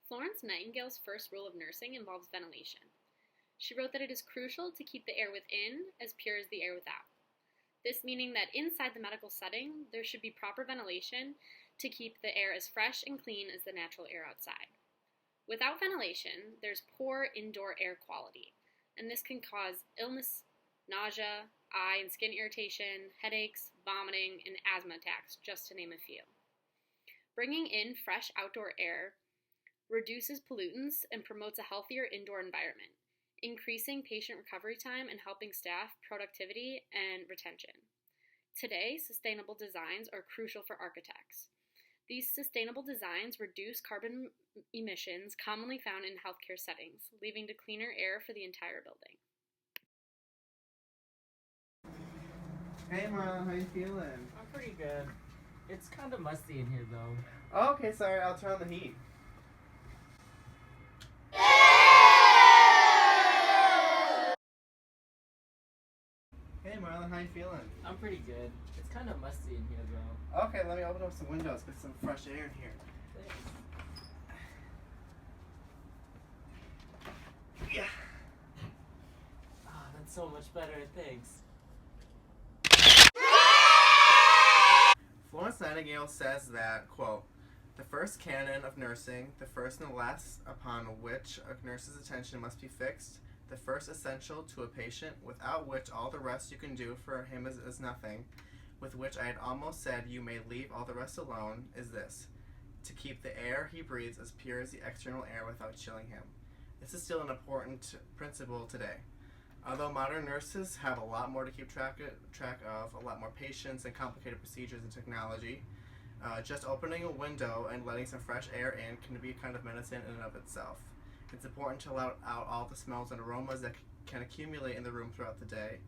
Florence Nightingale's first rule of nursing involves ventilation. She wrote that it is crucial to keep the air within as pure as the air without. This meaning that inside the medical setting, there should be proper ventilation to keep the air as fresh and clean as the natural air outside. Without ventilation, there's poor indoor air quality, and this can cause illness, nausea, eye and skin irritation, headaches, vomiting, and asthma attacks, just to name a few. Bringing in fresh outdoor air reduces pollutants and promotes a healthier indoor environment, increasing patient recovery time and helping staff productivity and retention. Today, sustainable designs are crucial for architects. These sustainable designs reduce carbon emissions commonly found in healthcare settings, leading to cleaner air for the entire building. Hey Marlon, how you feeling? I'm pretty good. It's kind of musty in here though. Oh, okay, sorry, I'll turn on the heat. Hey Marlon, how you feeling? I'm pretty good. It's kind of musty in here though. Okay, let me open up some windows, get some fresh air in here. Thanks. Yeah. Ah, that's so much better, thanks. Florence Nightingale says that, quote, "The first canon of nursing, the first and the last upon which a nurse's attention must be fixed, the first essential to a patient, without which all the rest you can do for him is nothing, with which I had almost said you may leave all the rest alone, is this, to keep the air he breathes as pure as the external air without chilling him." This is still an important principle today. Although modern nurses have a lot more to keep track of, a lot more patients and complicated procedures and technology, just opening a window and letting some fresh air in can be a kind of medicine in and of itself. It's important to let out all the smells and aromas that can accumulate in the room throughout the day,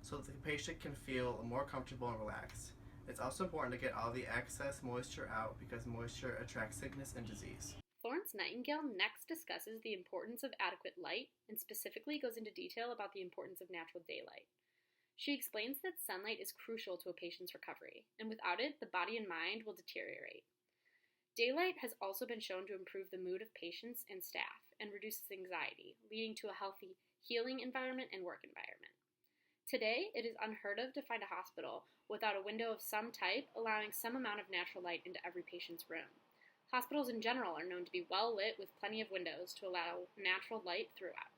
so that the patient can feel more comfortable and relaxed. It's also important to get all the excess moisture out because moisture attracts sickness and disease. Florence Nightingale next discusses the importance of adequate light and specifically goes into detail about the importance of natural daylight. She explains that sunlight is crucial to a patient's recovery, and without it, the body and mind will deteriorate. Daylight has also been shown to improve the mood of patients and staff and reduces anxiety, leading to a healthy, healing environment and work environment. Today, it is unheard of to find a hospital without a window of some type allowing some amount of natural light into every patient's room. Hospitals in general are known to be well lit with plenty of windows to allow natural light throughout.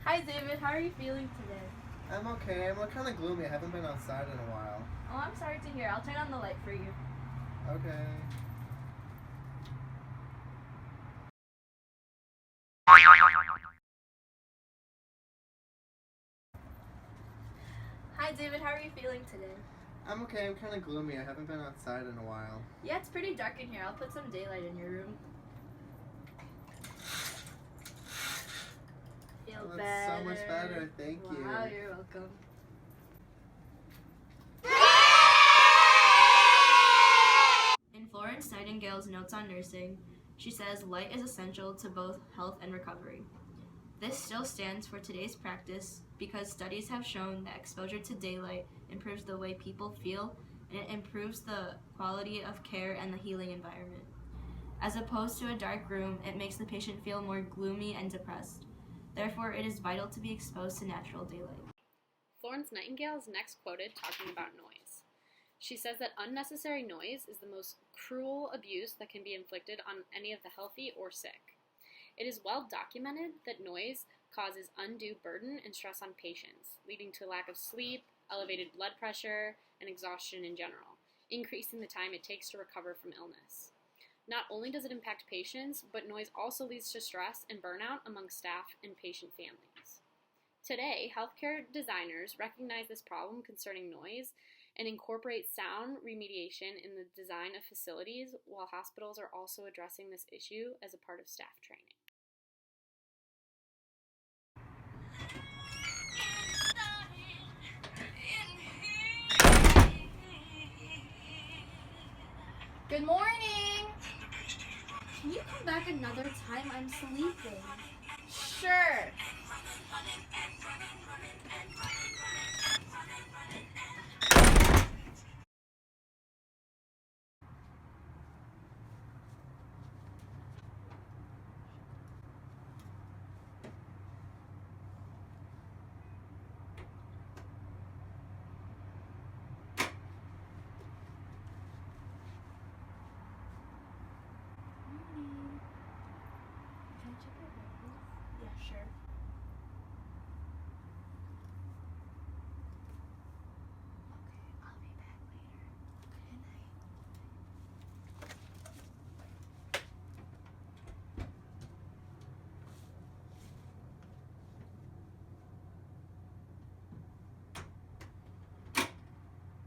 Hi David, how are you feeling today? I'm okay. I'm kind of gloomy. I haven't been outside in a while. Oh, I'm sorry to hear. I'll turn on the light for you. Okay. Hi David, how are you feeling today? I'm okay. I'm kind of gloomy. I haven't been outside in a while. Yeah, it's pretty dark in here. I'll put some daylight in your room. Feel Oh, better. that's so much better. Thank you. Wow, you're welcome. In Florence Nightingale's Notes on Nursing, she says light is essential to both health and recovery. This still stands for today's practice because studies have shown that exposure to daylight improves the way people feel and it improves the quality of care and the healing environment. As opposed to a dark room, it makes the patient feel more gloomy and depressed. Therefore, it is vital to be exposed to natural daylight. Florence Nightingale is next quoted talking about noise. She says that unnecessary noise is the most cruel abuse that can be inflicted on any of the healthy or sick. It is well documented that noise causes undue burden and stress on patients, leading to lack of sleep, elevated blood pressure, and exhaustion in general, increasing the time it takes to recover from illness. Not only does it impact patients, but noise also leads to stress and burnout among staff and patient families. Today, healthcare designers recognize this problem concerning noise and incorporate sound remediation in the design of facilities, while hospitals are also addressing this issue as a part of staff training. Good morning! Can you come back another time? I'm sleeping. Sure.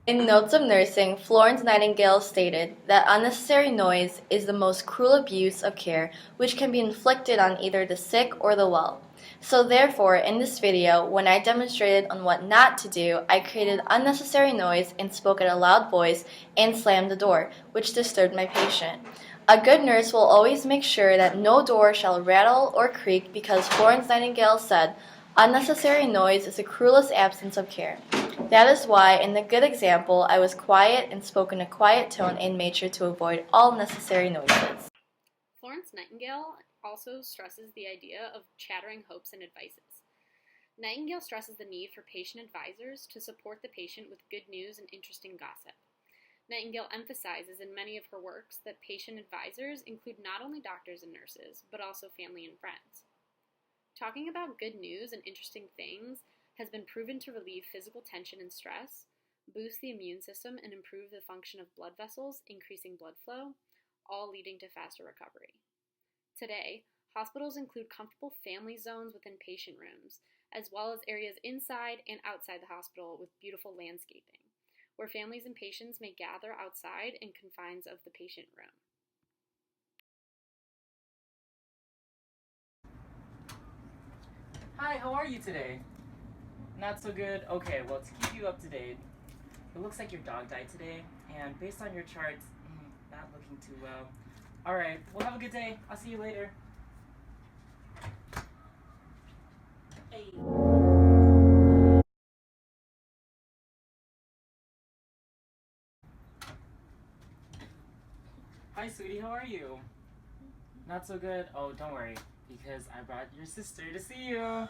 In Notes of Nursing, Florence Nightingale stated that unnecessary noise is the most cruel abuse of care which can be inflicted on either the sick or the well. So therefore, in this video, when I demonstrated on what not to do, I created unnecessary noise and spoke at a loud voice and slammed the door, which disturbed my patient. A good nurse will always make sure that no door shall rattle or creak because Florence Nightingale said, "Unnecessary noise is the cruelest absence of care." That is why, in the good example, I was quiet and spoke in a quiet tone and made sure to avoid all necessary noises. Florence Nightingale also stresses the idea of chattering hopes and advices. Nightingale stresses the need for patient advisors to support the patient with good news and interesting gossip. Nightingale emphasizes in many of her works that patient advisors include not only doctors and nurses, but also family and friends. Talking about good news and interesting things has been proven to relieve physical tension and stress, boost the immune system, and improve the function of blood vessels, increasing blood flow, all leading to faster recovery. Today, hospitals include comfortable family zones within patient rooms, as well as areas inside and outside the hospital with beautiful landscaping, where families and patients may gather outside in confines of the patient room. Hi, how are you today? Not so good? Okay, well, to keep you up to date, it looks like your dog died today, and based on your charts, not looking too well. Alright, well, have a good day. I'll see you later. Hey. Hi, sweetie, how are you? Not so good? Oh, don't worry, because I brought your sister to see you.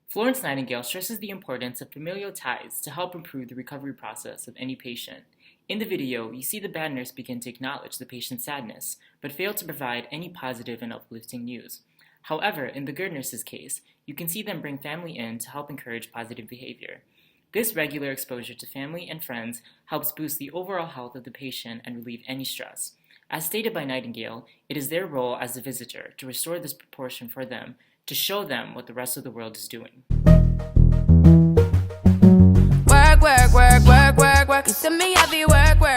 Florence Nightingale stresses the importance of familial ties to help improve the recovery process of any patient. In the video, you see the bad nurse begin to acknowledge the patient's sadness, but fail to provide any positive and uplifting news. However, in the good nurse's case, you can see them bring family in to help encourage positive behavior. This regular exposure to family and friends helps boost the overall health of the patient and relieve any stress. As stated by Nightingale, it is their role as a visitor to restore this proportion for them, to show them what the rest of the world is doing. Work, work, work, work, work, work. You see me heavy work, work.